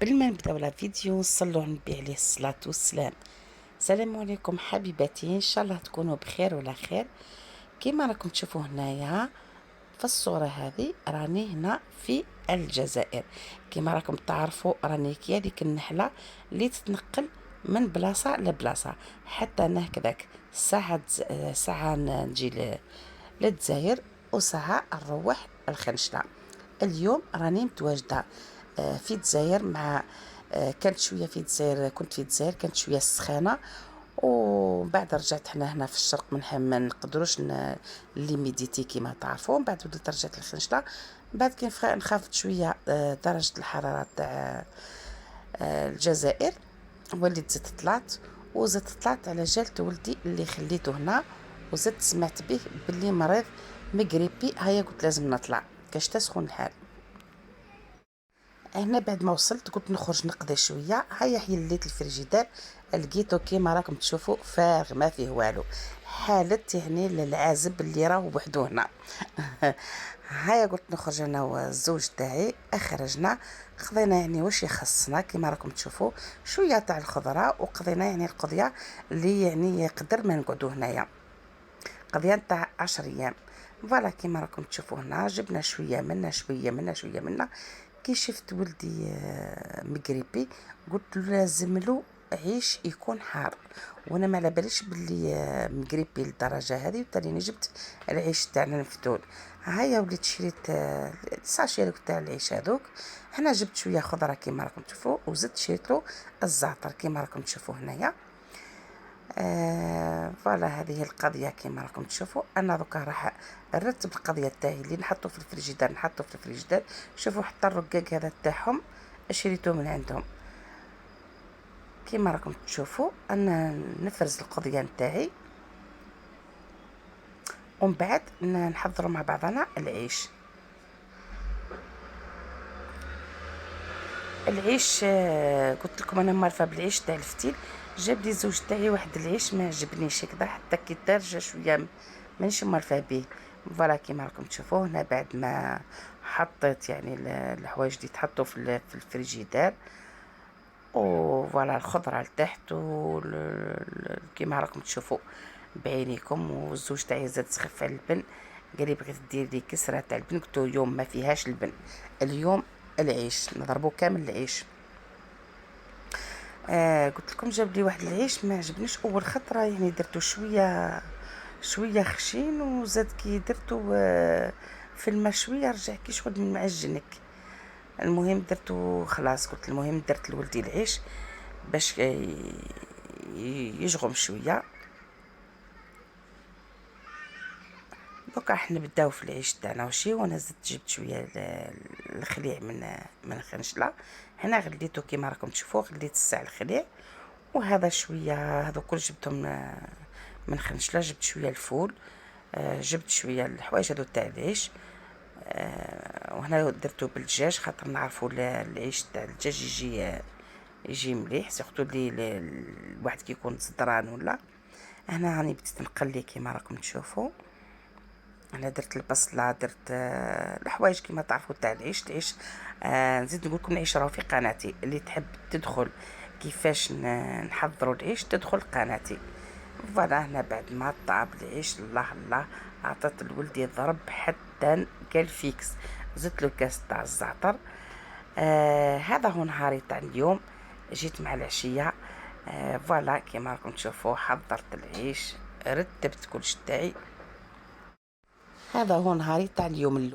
قبل ما نبداو لا فيديو نصلوا على النبي عليه الصلاة والسلام. السلام عليكم حبيباتي، ان شاء الله تكونوا بخير ولا خير. كما راكم تشوفوا هنايا في الصورة هذه راني هنا في الجزائر. كما راكم تعرفوا راني كيا ديك النحلة اللي تتنقل من بلاصة لبلاصة، حتى انا هكذاك ساعة نجي للجزائر وساعة نروح الخنشلة. اليوم راني متواجدة في الجزائر مع كانت شويه في الجزائر، كنت في الجزائر كانت شويه سخانه، وبعد رجعت حنا هنا في الشرق ما نقدروش لي ميديتي كيما تعرفوا. من بعد وليت رجعت للخنجله، بعد كي نخافت شويه درجه الحراره تاع الجزائر، وليت زدت طلعت على جالة ولدي اللي خليته هنا، وزدت سمعت به باللي مريض مغربي. هيا قلت لازم نطلع كاش تسخن الحال. هنا بعد ما وصلت قلت نخرج نقضي شويه. هيا حليت الفريجيدار لقيتو كيما راكم تشوفوا فارغ ما فيه والو، حالت يعني للعازب اللي راهو بوحدو هنا. هيا قلت نخرج انا والزوج تاعي، اخرجنا قضينا يعني واش يخصنا كيما راكم تشوفوا شويه تاع الخضره، وقضينا يعني القضيه اللي يعني يقدر ما نقعدوا هنايا قضيه تاع 10 ايام. فوالا كيما راكم تشوفوا هنا جبنا شويه منا شويه منا شويه منا. كي شفت ولدي مغربي قلت له لازم له عيش يكون حار، وانا ما على باليش باللي مغربي للدرجه هذه، وتالي جبت العيش تاعنا المفتول. هيا وليت شريت ساشي تاع العيش هذوك. هنا جبت شويه خضره كيما راكم تشوفوا، وزدت شريت له الزعتر كيما راكم تشوفوا هنايا. فوالا هذه القضيه كيما راكم تشوفوا. انا دوكا راح نرتب القضيه تاعي اللي نحطو في الفريجيدار نحطو في الفريجيدار. شوفوا حتى الرقاق هذا تاعهم شريته من عندهم. كيما راكم تشوفوا انا نفرز القضيه نتاعي، ومن بعد نحضروا مع بعضنا العيش. العيش قلت لكم انا معرفه بالعيش تاع الفتيل. جاب لي زوج تاعي واحد العيش ما عجبنيش هكذا، حتى كي ترجع شويه مانيش معرفه به. فوالا كيما راكم تشوفوا هنا بعد ما حطيت يعني الحوايج اللي تحطوا في الفريجيدار، وفوالا الخضره لتحت كيما راكم تشوفوا بعينيكم. والزوج تاعي زاد سخف على البن، قال لي بغيت دير لي كسره تاع البن، قلت له اليوم ما فيهاش البن، اليوم العيش نضربو كامل العيش. قلت لكم جاب لي واحد العيش ما عجبنيش اول خطره، يعني درتو شويه خشين، وزاد كي درتو في الماء شويه رجع كي شغل من معجنك. المهم درتو خلاص، قلت المهم درت لولدي العيش باش يجغم شويه. دوكا راح نبداو في العيش تاعنا وشي. وانا زدت جبت شويه الخليع من الخنشله. هنا غليتو كيما راكم تشوفوا، غليت الساع الخليع، وهذا شويه هذو كل جبتهم من خنشله. جبت شويه الفول، جبت شويه الحوايج هذو تاع العيش. وهنا درتو بالدجاج خاطر نعرفوا العيش تاع الدجاج يجي مليح، سيرتو لي الواحد كيكون زدران ولا. هنا راني بديت نقلي كيما راكم تشوفوا. انا درت البصله، درت الحوايج كيما تعرفوا تاع العيش. نزيد نقول لكم العيش راهو في قناتي، اللي تحب تدخل كيفاش نحضروا العيش تدخل قناتي. فوالا هنا بعد ما طاب العيش الله الله عطيت لولدي ضرب حتى قال فيكس. زدت له كاس تاع الزعتر. هذا هو نهاري تاع اليوم، جيت مع العشيه. فوالا كيما راكم تشوفوا حضرت العيش، رتبت كلش تاعي. هذا هو نهاري تاع اليوم.